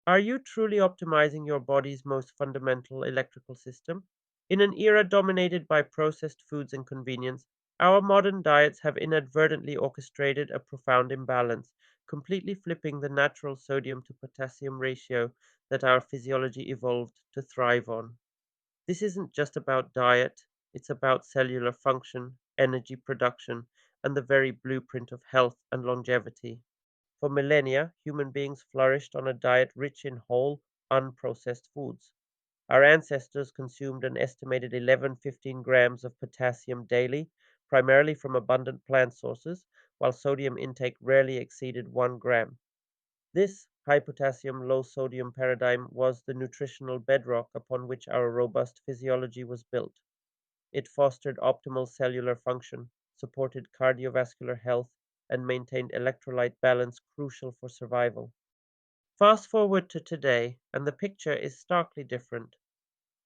Are you truly optimizing your body's most fundamental electrical system? In an era dominated by processed foods and convenience, our modern diets have inadvertently orchestrated a profound imbalance, completely flipping the natural sodium to potassium ratio that our physiology evolved to thrive on. This isn't just about diet, it's about cellular function, energy production, and the very blueprint of health and longevity. For millennia, human beings flourished on a diet rich in whole, unprocessed foods. Our ancestors consumed an estimated 11-15 grams of potassium daily, primarily from abundant plant sources, while sodium intake rarely exceeded 1 gram. This high potassium, low sodium paradigm was the nutritional bedrock upon which our robust physiology was built. It fostered optimal cellular function, supported cardiovascular health, and maintained electrolyte balance crucial for survival. Fast forward to today, and the picture is starkly different.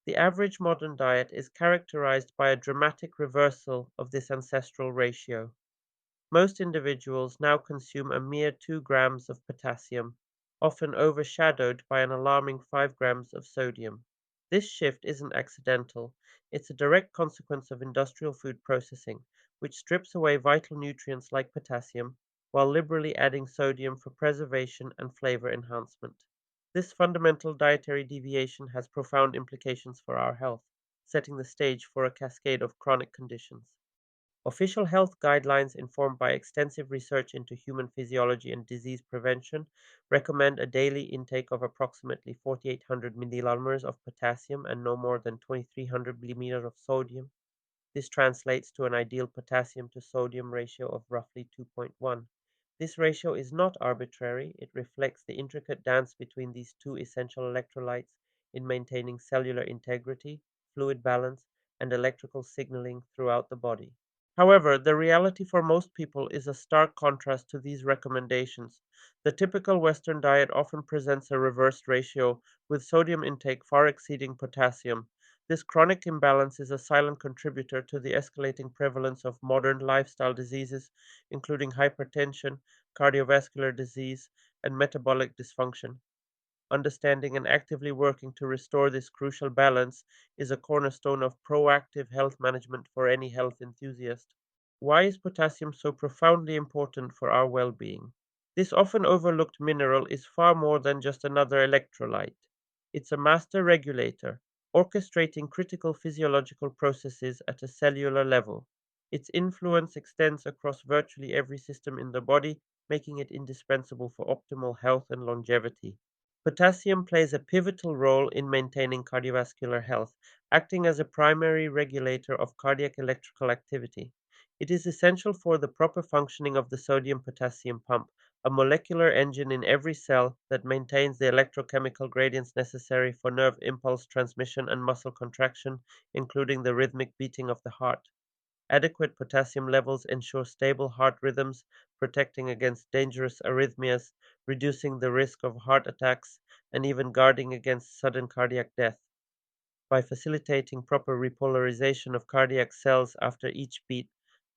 The average modern diet is characterized by a dramatic reversal of this ancestral ratio. Most individuals now consume a mere 2 grams of potassium, often overshadowed by an alarming 5 grams of sodium. This shift isn't accidental, it's a direct consequence of industrial food processing, which strips away vital nutrients like potassium while liberally adding sodium for preservation and flavor enhancement. This fundamental dietary deviation has profound implications for our health, setting the stage for a cascade of chronic conditions. Official health guidelines, informed by extensive research into human physiology and disease prevention, recommend a daily intake of approximately 4,800 millimolars of potassium and no more than 2,300 millimeters of sodium. This translates to an ideal potassium to sodium ratio of roughly 2.1. This ratio is not arbitrary, it reflects the intricate dance between these two essential electrolytes in maintaining cellular integrity, fluid balance, and electrical signaling throughout the body. However, the reality for most people is a stark contrast to these recommendations. The typical Western diet often presents a reversed ratio, with sodium intake far exceeding potassium. This chronic imbalance is a silent contributor to the escalating prevalence of modern lifestyle diseases, including hypertension, cardiovascular disease, and metabolic dysfunction. Understanding and actively working to restore this crucial balance is a cornerstone of proactive health management for any health enthusiast. Why is potassium so profoundly important for our well being? This often overlooked mineral is far more than just another electrolyte. It's a master regulator, orchestrating critical physiological processes at a cellular level. Its influence extends across virtually every system in the body, making it indispensable for optimal health and longevity. Potassium plays a pivotal role in maintaining cardiovascular health, acting as a primary regulator of cardiac electrical activity. It is essential for the proper functioning of the sodium potassium pump, a molecular engine in every cell that maintains the electrochemical gradients necessary for nerve impulse transmission and muscle contraction, including the rhythmic beating of the heart. Adequate potassium levels ensure stable heart rhythms, protecting against dangerous arrhythmias, reducing the risk of heart attacks, and even guarding against sudden cardiac death. By facilitating proper repolarization of cardiac cells after each beat,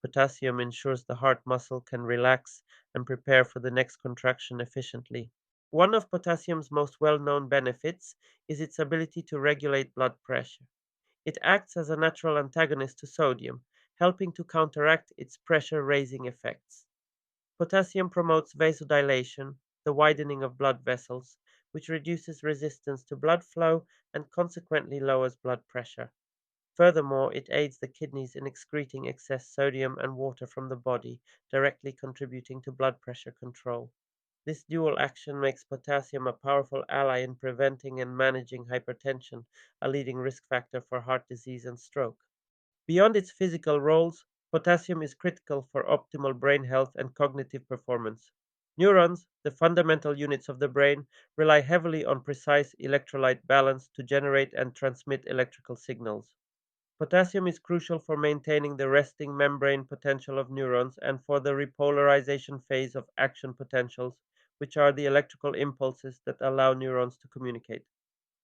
potassium ensures the heart muscle can relax and prepare for the next contraction efficiently. One of potassium's most well known benefits is its ability to regulate blood pressure. It acts as a natural antagonist to sodium, helping to counteract its pressure-raising effects. Potassium promotes vasodilation, the widening of blood vessels, which reduces resistance to blood flow and consequently lowers blood pressure. Furthermore, it aids the kidneys in excreting excess sodium and water from the body, directly contributing to blood pressure control. This dual action makes potassium a powerful ally in preventing and managing hypertension, a leading risk factor for heart disease and stroke. Beyond its physical roles, potassium is critical for optimal brain health and cognitive performance. Neurons, the fundamental units of the brain, rely heavily on precise electrolyte balance to generate and transmit electrical signals. Potassium is crucial for maintaining the resting membrane potential of neurons and for the repolarization phase of action potentials, which are the electrical impulses that allow neurons to communicate.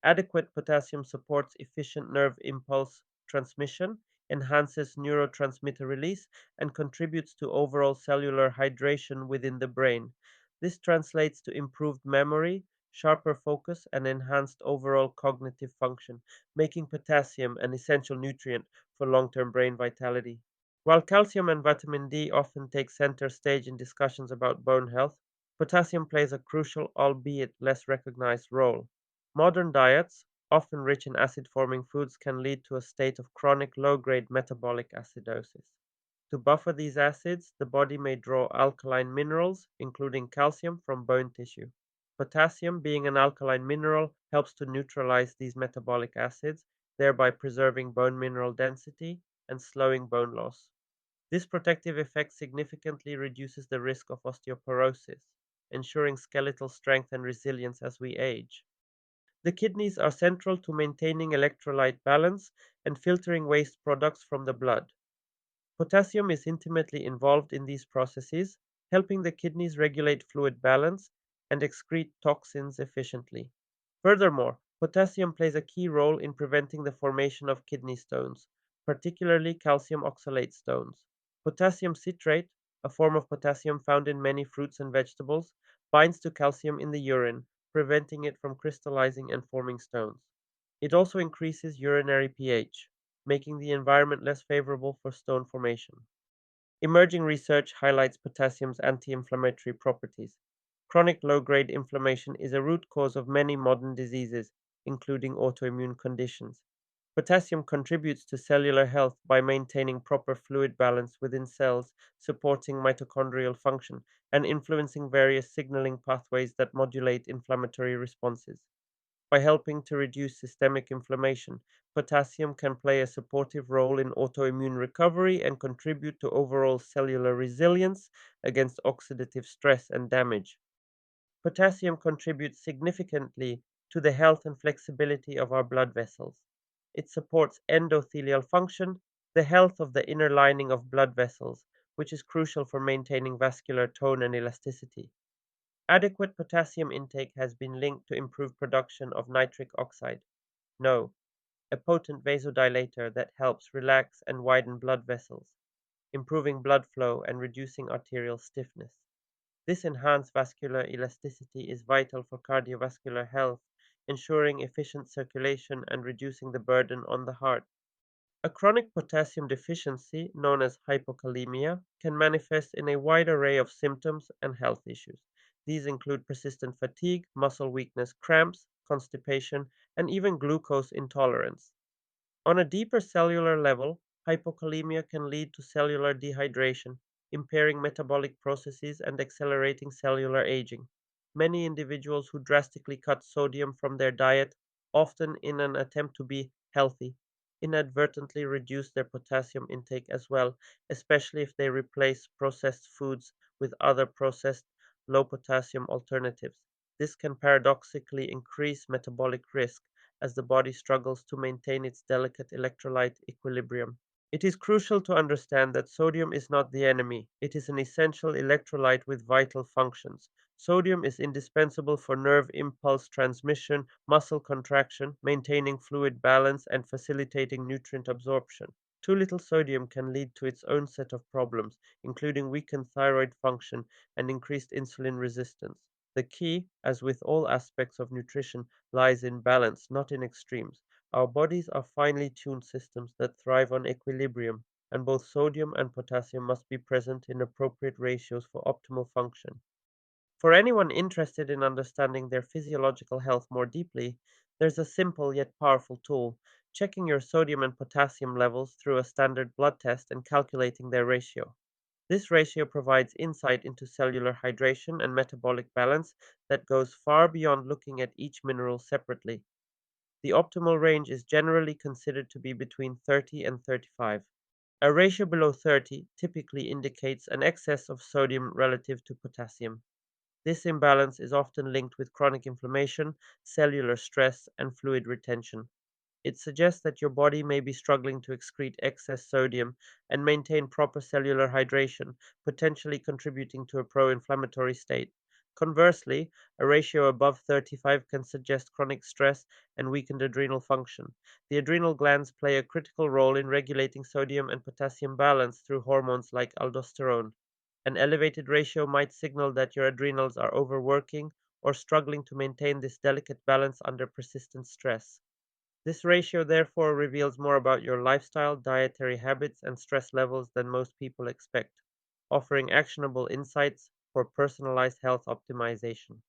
Adequate potassium supports efficient nerve impulse transmission, enhances neurotransmitter release, and contributes to overall cellular hydration within the brain. This translates to improved memory, sharper focus, and enhanced overall cognitive function, making potassium an essential nutrient for long-term brain vitality. While calcium and vitamin D often take center stage in discussions about bone health, potassium plays a crucial, albeit less recognized role. Modern diets, often rich in acid-forming foods, can lead to a state of chronic low-grade metabolic acidosis. To buffer these acids, the body may draw alkaline minerals, including calcium, from bone tissue. Potassium, being an alkaline mineral, helps to neutralize these metabolic acids, thereby preserving bone mineral density and slowing bone loss. This protective effect significantly reduces the risk of osteoporosis, ensuring skeletal strength and resilience as we age. The kidneys are central to maintaining electrolyte balance and filtering waste products from the blood. Potassium is intimately involved in these processes, helping the kidneys regulate fluid balance and excrete toxins efficiently. Furthermore, potassium plays a key role in preventing the formation of kidney stones, particularly calcium oxalate stones. Potassium citrate, a form of potassium found in many fruits and vegetables, binds to calcium in the urine, preventing it from crystallizing and forming stones. It also increases urinary pH, making the environment less favorable for stone formation. Emerging research highlights potassium's anti-inflammatory properties. Chronic low-grade inflammation is a root cause of many modern diseases, including autoimmune conditions. Potassium contributes to cellular health by maintaining proper fluid balance within cells, supporting mitochondrial function, and influencing various signaling pathways that modulate inflammatory responses. By helping to reduce systemic inflammation, potassium can play a supportive role in autoimmune recovery and contribute to overall cellular resilience against oxidative stress and damage. Potassium contributes significantly to the health and flexibility of our blood vessels. It supports endothelial function, the health of the inner lining of blood vessels, which is crucial for maintaining vascular tone and elasticity. Adequate potassium intake has been linked to improved production of nitric oxide, No, a potent vasodilator that helps relax and widen blood vessels, improving blood flow and reducing arterial stiffness. This enhanced vascular elasticity is vital for cardiovascular health, ensuring efficient circulation and reducing the burden on the heart. A chronic potassium deficiency, known as hypokalemia, can manifest in a wide array of symptoms and health issues. These include persistent fatigue, muscle weakness, cramps, constipation, and even glucose intolerance. On a deeper cellular level, hypokalemia can lead to cellular dehydration, impairing metabolic processes and accelerating cellular aging. Many individuals who drastically cut sodium from their diet, often in an attempt to be healthy, inadvertently reduce their potassium intake as well, especially if they replace processed foods with other processed low potassium alternatives. This can paradoxically increase metabolic risk as the body struggles to maintain its delicate electrolyte equilibrium. It is crucial to understand that sodium is not the enemy. It is an essential electrolyte with vital functions. Sodium is indispensable for nerve impulse transmission, muscle contraction, maintaining fluid balance, and facilitating nutrient absorption. Too little sodium can lead to its own set of problems, including weakened thyroid function and increased insulin resistance. The key, as with all aspects of nutrition, lies in balance, not in extremes. Our bodies are finely tuned systems that thrive on equilibrium, and both sodium and potassium must be present in appropriate ratios for optimal function. For anyone interested in understanding their physiological health more deeply, there's a simple yet powerful tool: checking your sodium and potassium levels through a standard blood test and calculating their ratio. This ratio provides insight into cellular hydration and metabolic balance that goes far beyond looking at each mineral separately. The optimal range is generally considered to be between 30 and 35. A ratio below 30 typically indicates an excess of sodium relative to potassium. This imbalance is often linked with chronic inflammation, cellular stress, and fluid retention. It suggests that your body may be struggling to excrete excess sodium and maintain proper cellular hydration, potentially contributing to a pro inflammatory state. Conversely, a ratio above 35 can suggest chronic stress and weakened adrenal function. The adrenal glands play a critical role in regulating sodium and potassium balance through hormones like aldosterone. An elevated ratio might signal that your adrenals are overworking or struggling to maintain this delicate balance under persistent stress. This ratio therefore reveals more about your lifestyle, dietary habits, and stress levels than most people expect, offering actionable insights for personalized health optimization.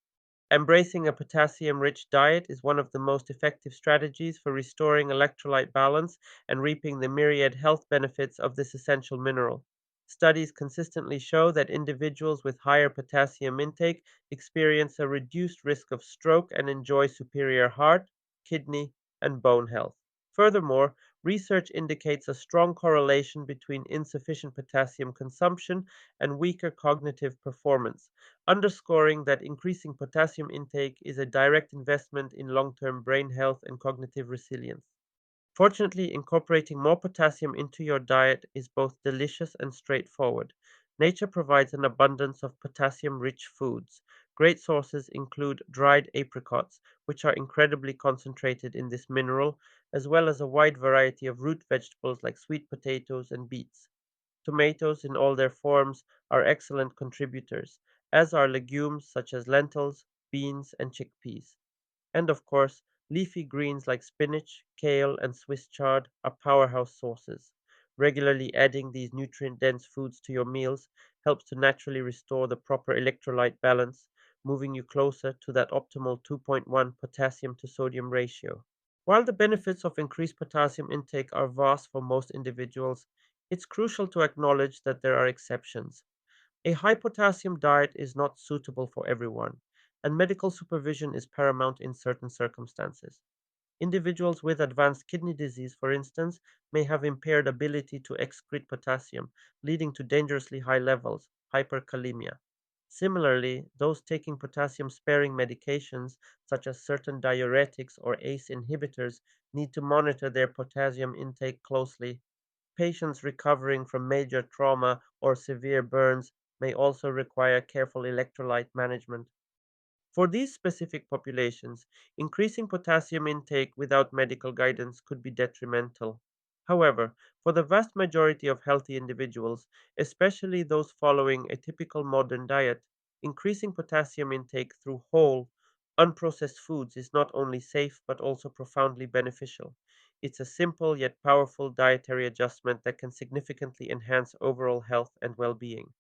Embracing a potassium rich diet is one of the most effective strategies for restoring electrolyte balance and reaping the myriad health benefits of this essential mineral. Studies consistently show that individuals with higher potassium intake experience a reduced risk of stroke and enjoy superior heart, kidney, and bone health. Furthermore, research indicates a strong correlation between insufficient potassium consumption and weaker cognitive performance, underscoring that increasing potassium intake is a direct investment in long term brain health and cognitive resilience. Fortunately, incorporating more potassium into your diet is both delicious and straightforward. Nature provides an abundance of potassium rich foods. Great sources include dried apricots, which are incredibly concentrated in this mineral, as well as a wide variety of root vegetables like sweet potatoes and beets. Tomatoes in all their forms are excellent contributors, as are legumes such as lentils, beans, and chickpeas. And of course, leafy greens like spinach, kale, and Swiss chard are powerhouse sources. Regularly adding these nutrient dense foods to your meals helps to naturally restore the proper electrolyte balance, moving you closer to that optimal 2.1 potassium to sodium ratio. While the benefits of increased potassium intake are vast for most individuals, it's crucial to acknowledge that there are exceptions. A high potassium diet is not suitable for everyone, and medical supervision is paramount in certain circumstances. Individuals with advanced kidney disease, for instance, may have impaired ability to excrete potassium, leading to dangerously high levels, hyperkalemia. Similarly, those taking potassium sparing medications, such as certain diuretics or ACE inhibitors, need to monitor their potassium intake closely. Patients recovering from major trauma or severe burns may also require careful electrolyte management. For these specific populations, increasing potassium intake without medical guidance could be detrimental. However, for the vast majority of healthy individuals, especially those following a typical modern diet, increasing potassium intake through whole, unprocessed foods is not only safe but also profoundly beneficial. It's a simple yet powerful dietary adjustment that can significantly enhance overall health and well being.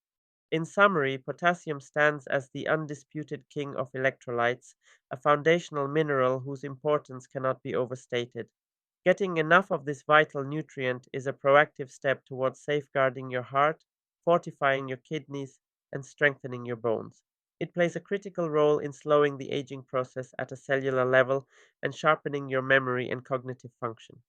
In summary, potassium stands as the undisputed king of electrolytes, a foundational mineral whose importance cannot be overstated. Getting enough of this vital nutrient is a proactive step towards safeguarding your heart, fortifying your kidneys, and strengthening your bones. It plays a critical role in slowing the aging process at a cellular level and sharpening your memory and cognitive function.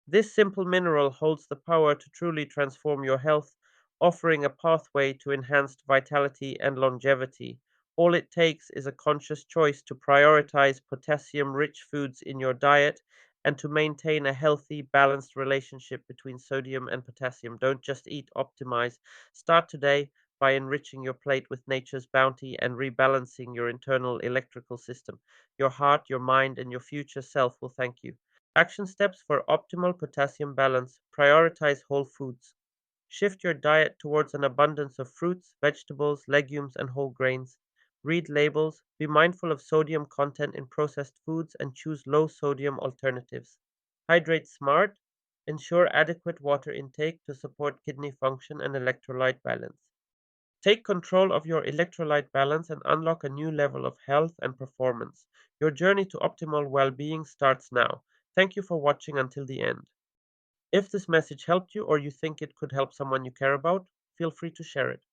This simple mineral holds the power to truly transform your health, offering a pathway to enhanced vitality and longevity. All it takes is a conscious choice to prioritize potassium rich foods in your diet and to maintain a healthy, balanced relationship between sodium and potassium. Don't just eat, optimize. Start today by enriching your plate with nature's bounty and rebalancing your internal electrical system. Your heart, your mind, and your future self will thank you. Action steps for optimal potassium balance. Prioritize whole foods. Shift your diet towards an abundance of fruits, vegetables, legumes, and whole grains. Read labels. Be mindful of sodium content in processed foods and choose low sodium alternatives. Hydrate smart. Ensure adequate water intake to support kidney function and electrolyte balance. Take control of your electrolyte balance and unlock a new level of health and performance. Your journey to optimal well being starts now. Thank you for watching until the end. If this message helped you or you think it could help someone you care about, feel free to share it.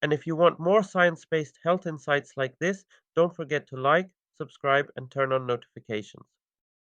And if you want more science based health insights like this, don't forget to like, subscribe, and turn on notifications.